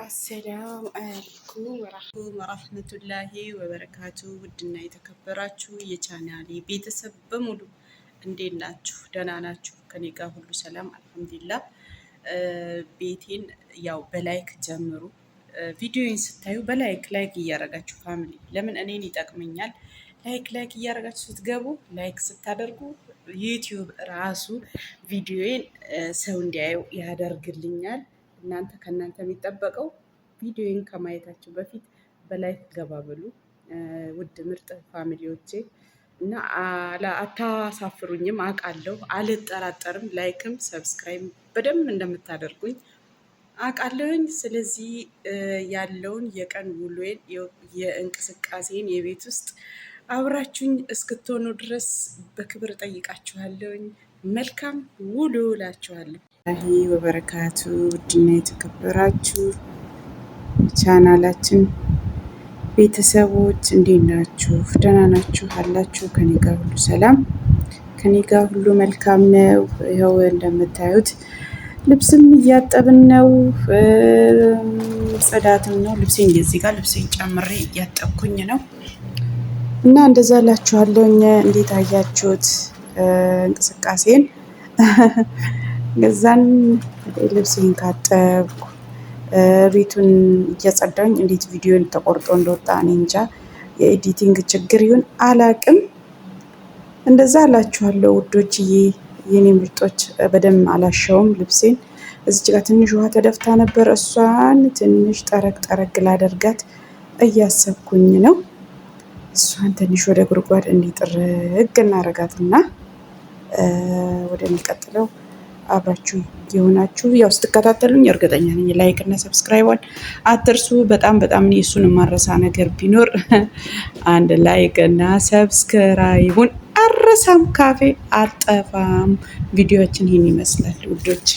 አሰላሙ አለይኩም ወራህመቱላሂ ወበረካቱ። ውድና የተከበራችሁ የቻናሌ ቤተሰብ በሙሉ እንዴት ናችሁ? ደህና ናችሁ? ከኔ ጋር ሁሉ ሰላም አልሐምዱሊላህ። ቤቴን ያው በላይክ ጀምሩ። ቪዲዮን ስታዩ ላይክ እያረጋችሁ ፋሚሊ፣ ለምን እኔን ይጠቅመኛል። ላይክ እያረጋችሁ ስትገቡ ላይክ ስታደርጉ ዩቲዩብ ራሱ ቪዲዮን ሰው እንዲያየው ያደርግልኛል። ከእናንተ የሚጠበቀው ቪዲዮን ከማየታችሁ በፊት በላይክ ገባ በሉ ውድ ምርጥ ፋሚሊዎቼ እና አታሳፍሩኝም፣ አውቃለሁ፣ አልጠራጠርም። ላይክም ሰብስክራይብ በደንብ እንደምታደርጉኝ አውቃለሁኝ። ስለዚህ ያለውን የቀን ውሎዬን የእንቅስቃሴን የቤት ውስጥ አብራችሁኝ እስክትሆኑ ድረስ በክብር ጠይቃችኋለሁኝ። መልካም ውሎ እላችኋለሁ። ወበረካቱ ውድና የተከበራችሁ ቻናላችን ቤተሰቦች እንዴት ናችሁ? ደህና ናችሁ አላችሁ? ከኔ ጋር ሁሉ ሰላም፣ ከኔ ጋር ሁሉ መልካም ነው። ይኸው እንደምታዩት ልብስም እያጠብን ነው፣ ጽዳትም ነው። ልብሴን እዚህ ጋር ልብሴን ጨምሬ እያጠብኩኝ ነው እና እንደዛ እላችኋለሁኝ። እንዴት አያችሁት እንቅስቃሴን? ገዛን ልብሴን ካጠብኩ ቤቱን እያጸዳኝ እንዴት ቪዲዮን ተቆርጦ እንደወጣ እኔ እንጃ። የኤዲቲንግ ችግር ይሁን አላቅም። እንደዛ አላችኋለሁ ውዶችዬ፣ የኔ ምርጦች። በደንብ አላሸውም ልብሴን። እዚች ጋር ትንሽ ውሃ ተደፍታ ነበር። እሷን ትንሽ ጠረግ ላደርጋት እያሰብኩኝ ነው። እሷን ትንሽ ወደ ጉድጓድ እንዲጥርግ እናረጋትና ወደሚቀጥለው አብራችሁ የሆናችሁ ያው ስትከታተሉኝ እርግጠኛ ነኝ ላይክ እና ሰብስክራይቧን አትርሱ። በጣም እሱን የማረሳ ነገር ቢኖር አንድ ላይክ እና ሰብስክራይቡን አረሳም፣ ካፌ አጠፋም። ቪዲዮችን ይህን ይመስላል ውዶች።